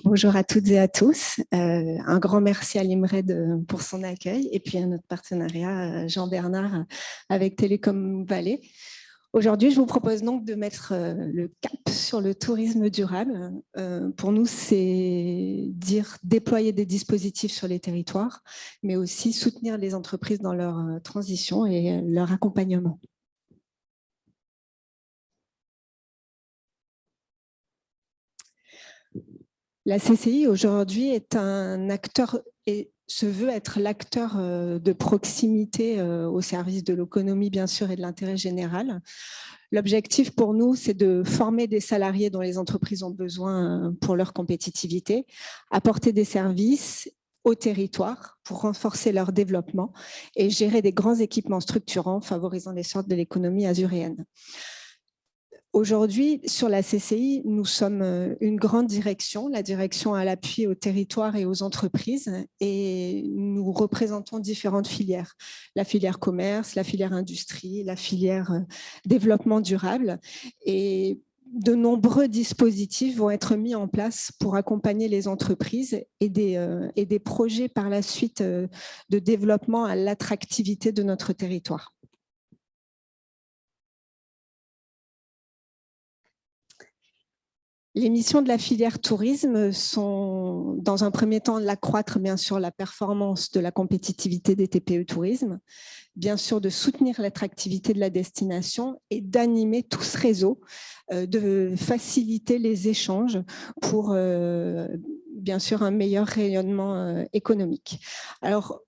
Bonjour à toutes et à tous. Un grand merci à l'IMRED pour son accueil et puis à notre partenariat Jean-Bernard avec Télécom Vallée. Aujourd'hui, je vous propose donc de mettre le cap sur le tourisme durable. Pour nous, c'est dire déployer des dispositifs sur les territoires, mais aussi soutenir les entreprises dans leur transition et leur accompagnement. La CCI aujourd'hui est un acteur et se veut être l'acteur de proximité au service de l'économie bien sûr et de l'intérêt général. L'objectif pour nous, c'est de former des salariés dont les entreprises ont besoin pour leur compétitivité, apporter des services au territoire pour renforcer leur développement et gérer des grands équipements structurants favorisant l'essor de l'économie azuréenne. Aujourd'hui, sur la CCI, nous sommes une grande direction, la direction à l'appui aux territoires et aux entreprises, et nous représentons différentes filières. La filière commerce, la filière industrie, la filière développement durable. Et de nombreux dispositifs vont être mis en place pour accompagner les entreprises et des projets par la suite de développement à l'attractivité de notre territoire. Les missions de la filière tourisme sont, dans un premier temps, d'accroître bien sûr la performance de la compétitivité des TPE tourisme, bien sûr de soutenir l'attractivité de la destination et d'animer tout ce réseau, de faciliter les échanges pour bien sûr un meilleur rayonnement économique. Alors,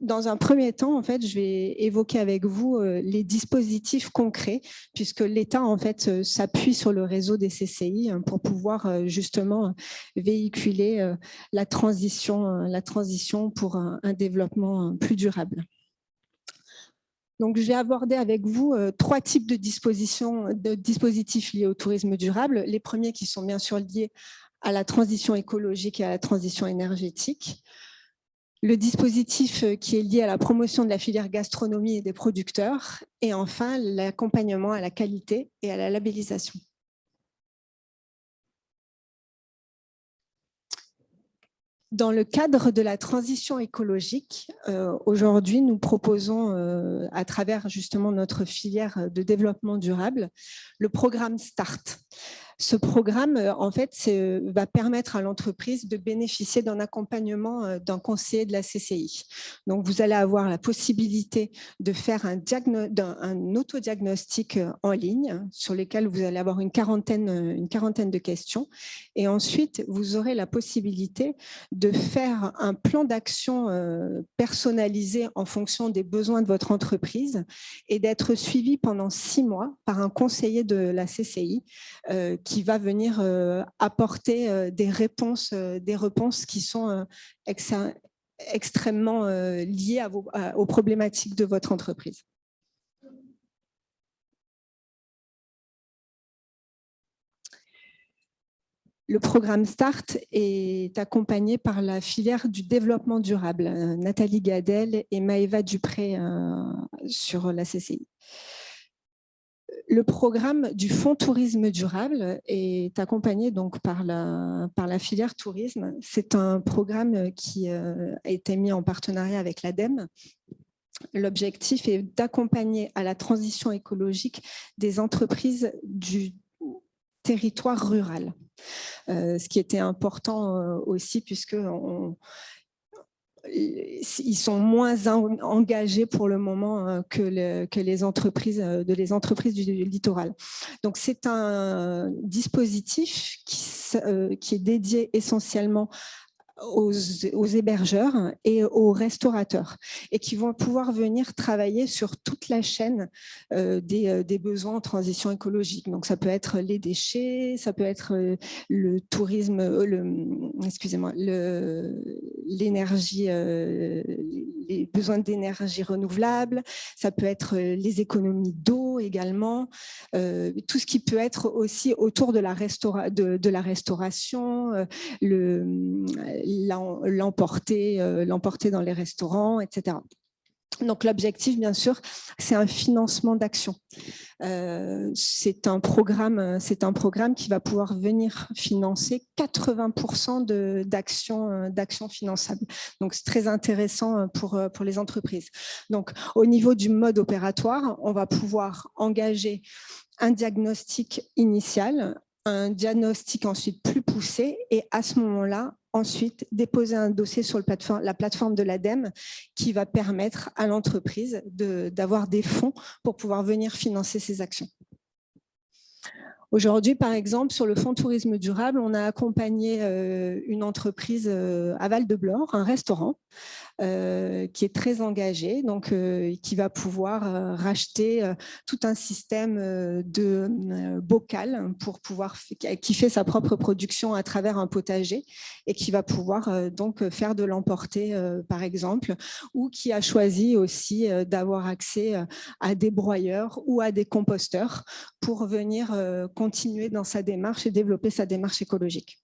dans un premier temps, en fait, je vais évoquer avec vous les dispositifs concrets, puisque l'État en fait s'appuie sur le réseau des CCI pour pouvoir justement véhiculer la transition pour un développement plus durable. Donc, je vais aborder avec vous trois types de dispositifs liés au tourisme durable. Les premiers qui sont bien sûr liés à la transition écologique et à la transition énergétique. Le dispositif qui est lié à la promotion de la filière gastronomie et des producteurs, et enfin l'accompagnement à la qualité et à la labellisation. Dans le cadre de la transition écologique, aujourd'hui, nous proposons, à travers justement notre filière de développement durable, le programme START. Ce programme, en fait, va permettre à l'entreprise de bénéficier d'un accompagnement d'un conseiller de la CCI. Donc, vous allez avoir la possibilité de faire un autodiagnostic en ligne sur lequel vous allez avoir une quarantaine de questions. Et ensuite, vous aurez la possibilité de faire un plan d'action personnalisé en fonction des besoins de votre entreprise et d'être suivi pendant 6 mois par un conseiller de la CCI qui va venir apporter des réponses qui sont extrêmement liées aux problématiques de votre entreprise. Le programme START est accompagné par la filière du développement durable, Nathalie Gadel et Maëva Dupré sur la CCI. Le programme du Fonds Tourisme Durable est accompagné donc par la filière tourisme. C'est un programme qui a été mis en partenariat avec l'ADEME. L'objectif est d'accompagner à la transition écologique des entreprises du territoire rural. Ce qui était important aussi puisque ils sont moins engagés pour le moment que les entreprises du littoral. Donc, c'est un dispositif qui est dédié essentiellement aux hébergeurs et aux restaurateurs et qui vont pouvoir venir travailler sur toute la chaîne des besoins en transition écologique. Donc, ça peut être les déchets, ça peut être le tourisme, l'énergie, les besoins d'énergie renouvelable, ça peut être les économies d'eau également, tout ce qui peut être aussi autour de la restauration, l'emporter dans les restaurants, etc. Donc, l'objectif, bien sûr, c'est un financement d'action. C'est un programme qui va pouvoir venir financer 80% d'actions finançables. Donc, c'est très intéressant pour les entreprises. Donc, au niveau du mode opératoire, on va pouvoir engager un diagnostic initial, un diagnostic ensuite plus poussé, et à ce moment-là, ensuite déposer un dossier sur la plateforme de l'ADEME qui va permettre à l'entreprise d'avoir des fonds pour pouvoir venir financer ses actions. Aujourd'hui, par exemple, sur le fonds tourisme durable, on a accompagné une entreprise à Val-de-Blore, un restaurant, qui est très engagé, donc qui va pouvoir racheter tout un système de bocal pour qui fait sa propre production à travers un potager et qui va pouvoir donc faire de l'emporter, par exemple, ou qui a choisi aussi d'avoir accès à des broyeurs ou à des composteurs pour venir continuer dans sa démarche et développer sa démarche écologique.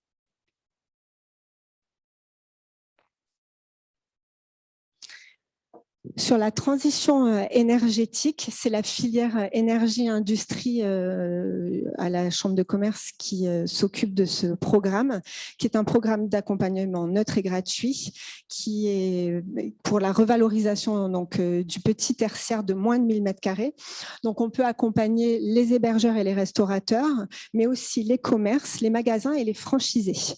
Sur la transition énergétique, c'est la filière énergie-industrie à la Chambre de commerce qui s'occupe de ce programme, qui est un programme d'accompagnement neutre et gratuit, qui est pour la revalorisation donc, du petit tertiaire de moins de 1000 m². Donc, on peut accompagner les hébergeurs et les restaurateurs, mais aussi les commerces, les magasins et les franchisés.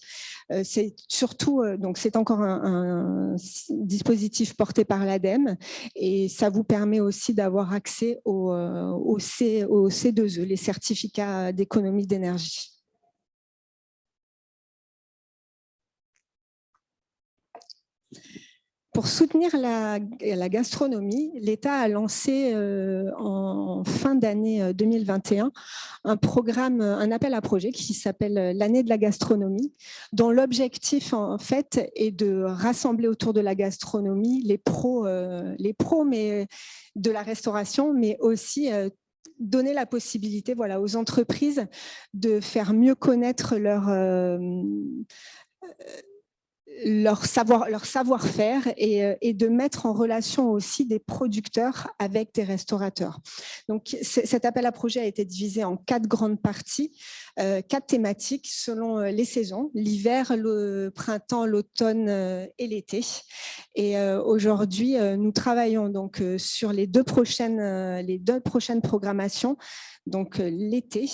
C'est surtout, donc c'est encore un dispositif porté par l'ADEME et ça vous permet aussi d'avoir accès au C2E, les certificats d'économie d'énergie. Pour soutenir la gastronomie, l'État a lancé en fin d'année 2021 un programme, un appel à projet qui s'appelle l'année de la gastronomie, dont l'objectif en fait est de rassembler autour de la gastronomie les pros mais de la restauration, mais aussi donner la possibilité aux entreprises de faire mieux connaître leur savoir-faire et de mettre en relation aussi des producteurs avec des restaurateurs. Donc, cet appel à projet a été divisé en 4 grandes parties, 4 thématiques selon les saisons, l'hiver, le printemps, l'automne et l'été. Et aujourd'hui, nous travaillons donc sur les deux prochaines programmations. Donc l'été,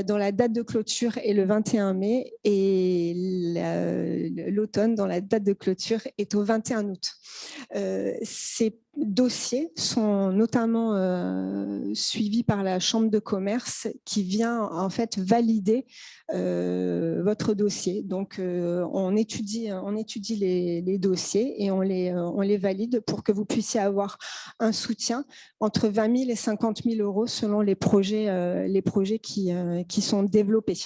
dont la date de clôture est le 21 mai et l'automne, dont la date de clôture est au 21 août. Ces dossiers sont notamment suivis par la Chambre de commerce qui vient en fait valider votre dossier. Donc on étudie les dossiers et on les valide pour que vous puissiez avoir un soutien entre 20 000 et 50 000 euros selon les projets qui sont développés.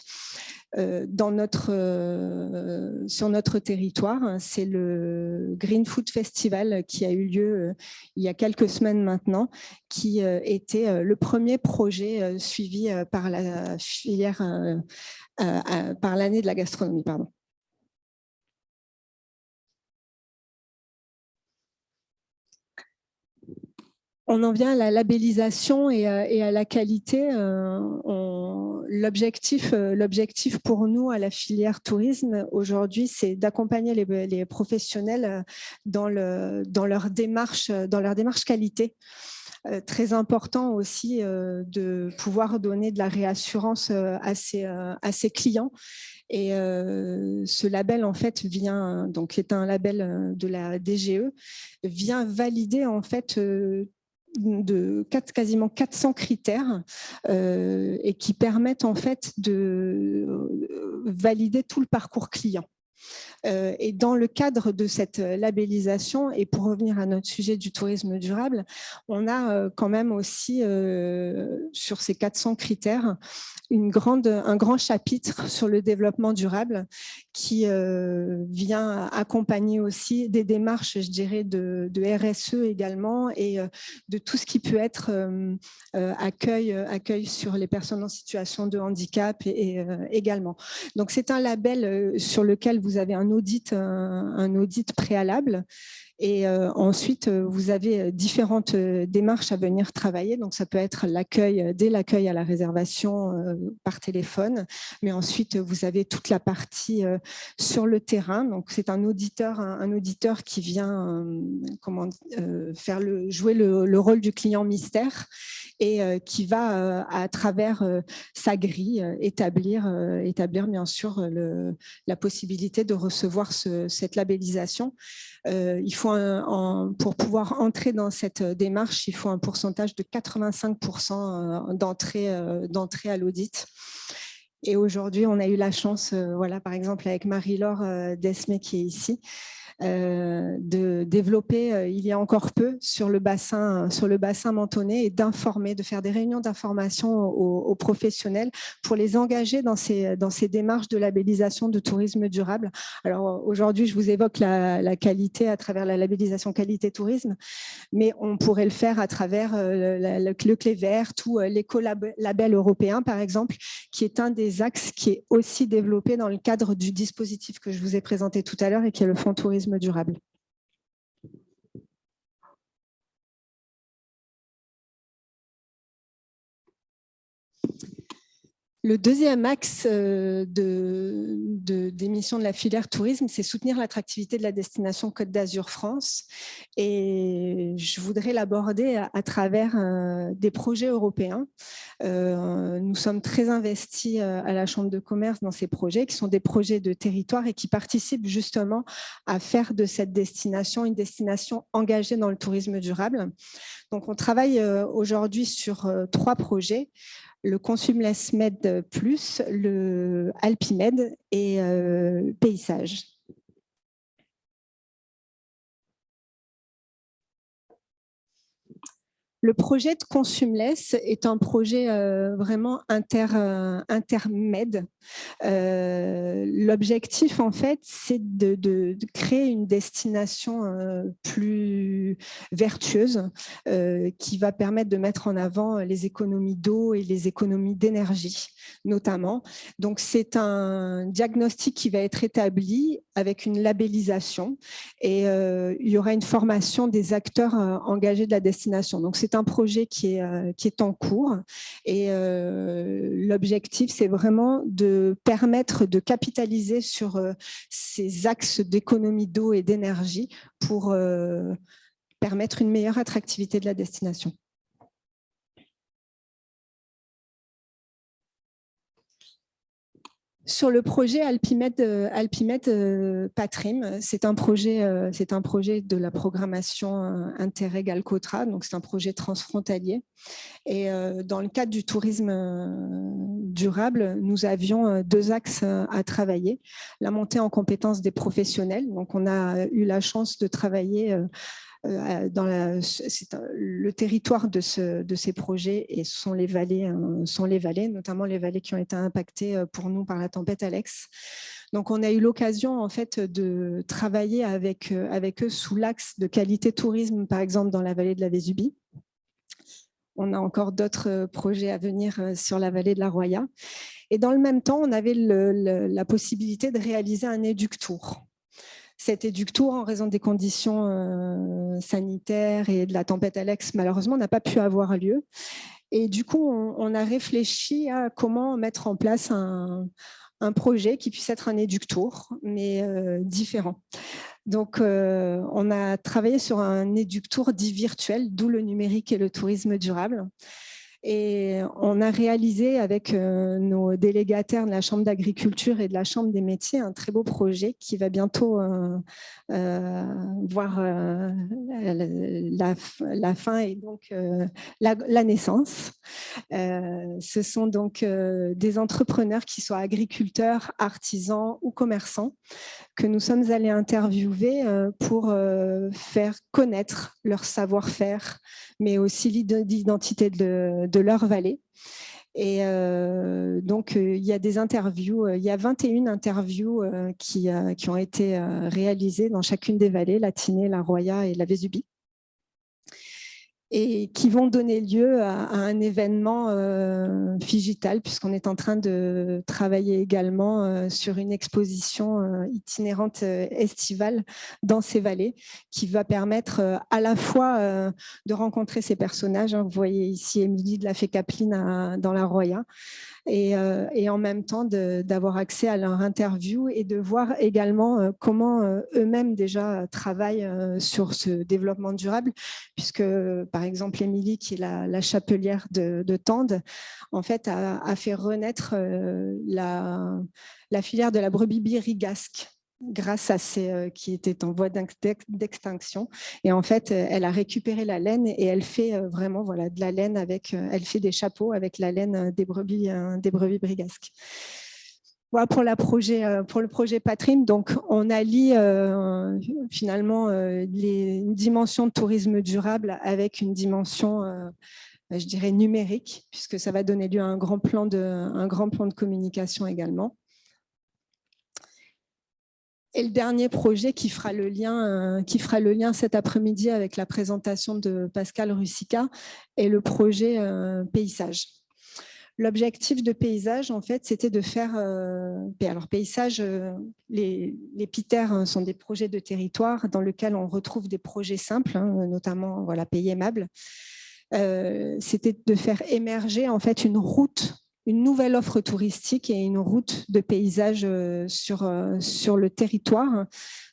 Sur notre territoire, c'est le Green Food Festival qui a eu lieu il y a quelques semaines maintenant, qui était le premier projet suivi par la filière, par l'année de la gastronomie. Pardon. On en vient à la labellisation et à la qualité. L'objectif pour nous à la filière tourisme aujourd'hui, c'est d'accompagner les professionnels dans leur démarche qualité. Très important aussi de pouvoir donner de la réassurance à ses clients. Et ce label, en fait, qui est un label de la DGE, vient valider en fait quasiment 400 critères et qui permettent en fait de valider tout le parcours client. Et dans le cadre de cette labellisation, et pour revenir à notre sujet du tourisme durable, on a quand même aussi sur ces 400 critères un grand chapitre sur le développement durable qui vient accompagner aussi des démarches, je dirais, de RSE également et de tout ce qui peut être accueil sur les personnes en situation de handicap et également. Donc, c'est un label sur lequel vous avez un audit préalable. Et ensuite, vous avez différentes démarches à venir travailler. Donc, ça peut être l'accueil, dès l'accueil à la réservation par téléphone. Mais ensuite, vous avez toute la partie sur le terrain. Donc, c'est un auditeur qui vient jouer le rôle du client mystère et qui va, à travers sa grille, établir bien sûr la possibilité de recevoir cette labellisation. Il faut pour pouvoir entrer dans cette démarche, il faut un pourcentage de 85% d'entrée à l'audit. Et aujourd'hui, on a eu la chance, par exemple, avec Marie-Laure Desmé qui est ici, de développer il y a encore peu sur le bassin mentonais et d'informer, de faire des réunions d'information aux professionnels pour les engager dans ces démarches de labellisation de tourisme durable. Alors aujourd'hui, je vous évoque la qualité à travers la labellisation qualité tourisme, mais on pourrait le faire à travers le Clé verte ou l'écolabel européen, par exemple, qui est un des axes qui est aussi développé dans le cadre du dispositif que je vous ai présenté tout à l'heure et qui est le Fonds Tourisme Durable. Le deuxième axe des missions de la filière tourisme, c'est soutenir l'attractivité de la destination Côte d'Azur France. Et je voudrais l'aborder à travers des projets européens. Nous sommes très investis à la Chambre de commerce dans ces projets, qui sont des projets de territoire et qui participent justement à faire de cette destination une destination engagée dans le tourisme durable. Donc, on travaille aujourd'hui sur 3 projets. Le Consumless Med Plus, le Alpimed et Paysage. Le projet de Consumless est un projet vraiment intermède. L'objectif, en fait, c'est de créer une destination plus vertueuse qui va permettre de mettre en avant les économies d'eau et les économies d'énergie, notamment. Donc, c'est un diagnostic qui va être établi avec une labellisation et il y aura une formation des acteurs engagés de la destination. Donc, c'est un projet qui est en cours et l'objectif, c'est vraiment de permettre de capitaliser sur ces axes d'économie d'eau et d'énergie pour permettre une meilleure attractivité de la destination. Sur le projet Alpimed Patrim, c'est un projet de la programmation Interreg Alcotra, donc c'est un projet transfrontalier. Et dans le cadre du tourisme durable, nous avions 2 axes à travailler. La montée en compétences des professionnels, donc on a eu la chance de travailler dans le territoire de ces projets et sont les vallées, notamment les vallées qui ont été impactées pour nous par la tempête Alex. Donc, on a eu l'occasion en fait de travailler avec eux sous l'axe de qualité tourisme, par exemple dans la vallée de la Vésubie. On a encore d'autres projets à venir sur la vallée de la Roya. Et dans le même temps, on avait la possibilité de réaliser un éductour. Cet éductour, en raison des conditions sanitaires et de la tempête Alex, malheureusement, n'a pas pu avoir lieu. Et du coup, on a réfléchi à comment mettre en place un projet qui puisse être un éductour, mais différent. Donc, on a travaillé sur un éductour dit virtuel, d'où le numérique et le tourisme durable. Et on a réalisé avec nos délégataires de la Chambre d'agriculture et de la Chambre des métiers un très beau projet qui va bientôt voir la fin et donc la naissance. Ce sont donc des entrepreneurs qui soient agriculteurs, artisans ou commerçants que nous sommes allés interviewer pour faire connaître leur savoir-faire, mais aussi l'identité de leur vallée. Et donc, il y a des interviews, il y a 21 interviews qui ont été réalisées dans chacune des vallées, la Tinée, la Roya et la Vésubie. et qui vont donner lieu à un événement Figital, puisqu'on est en train de travailler également sur une exposition itinérante estivale dans ces vallées, qui va permettre à la fois de rencontrer ces personnages. Vous voyez ici Émilie de la Fée Capeline dans la Roya, et en même temps d'avoir accès à leur interview et de voir également comment eux-mêmes déjà travaillent sur ce développement durable, puisque par exemple Émilie, qui est la chapelière de Tende, en fait a fait renaître la filière de la brebis rigasque grâce à qui était en voie d'extinction. Et en fait, elle a récupéré la laine et elle fait vraiment de la laine elle fait des chapeaux avec la laine des brebis brigasques. Voilà pour le projet Patrim. Donc, on allie finalement une dimension de tourisme durable avec une dimension je dirais numérique, puisque ça va donner lieu à un grand plan de communication également. Et le dernier projet qui fera le lien cet après-midi avec la présentation de Pascal Russica est le projet Paysage. L'objectif de Paysage, en fait, c'était de faire… alors, Paysage, les PITER sont des projets de territoire dans lesquels on retrouve des projets simples, notamment Pays Aimable. C'était de faire émerger, en fait, une nouvelle offre touristique et une route de paysage sur le territoire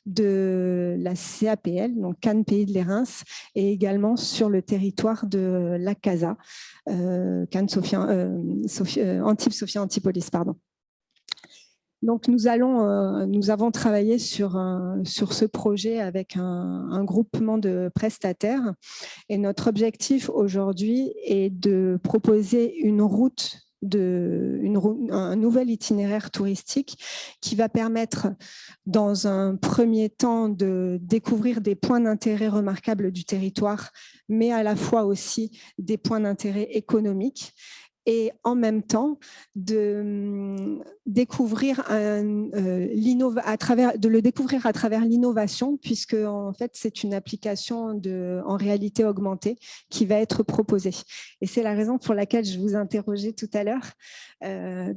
de la CAPL, donc Cannes Pays de Lérins, et également sur le territoire de la CASA, Antibes Sophia Antipolis, pardon. Donc, nous avons travaillé sur ce projet avec un groupement de prestataires, et notre objectif aujourd'hui est de proposer un nouvel itinéraire touristique qui va permettre, dans un premier temps, de découvrir des points d'intérêt remarquables du territoire, mais à la fois aussi des points d'intérêt économiques, et en même temps de découvrir le découvrir à travers l'innovation, puisque en fait c'est une application en réalité augmentée qui va être proposée. Et c'est la raison pour laquelle je vous interrogeais tout à l'heure,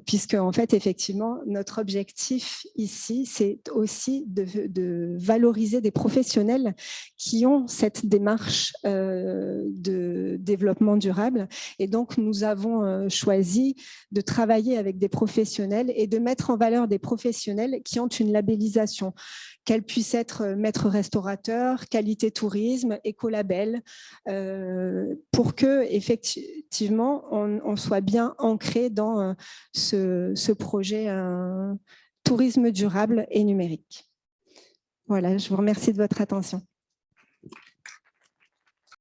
puisque en fait effectivement notre objectif ici c'est aussi de valoriser des professionnels qui ont cette démarche de développement durable, et donc nous avons choisi de travailler avec des professionnels et de mettre en valeur des professionnels qui ont une labellisation, qu'elle puisse être maître restaurateur, qualité tourisme, écolabel, pour que effectivement on soit bien ancré dans ce projet tourisme durable et numérique. Voilà, je vous remercie de votre attention.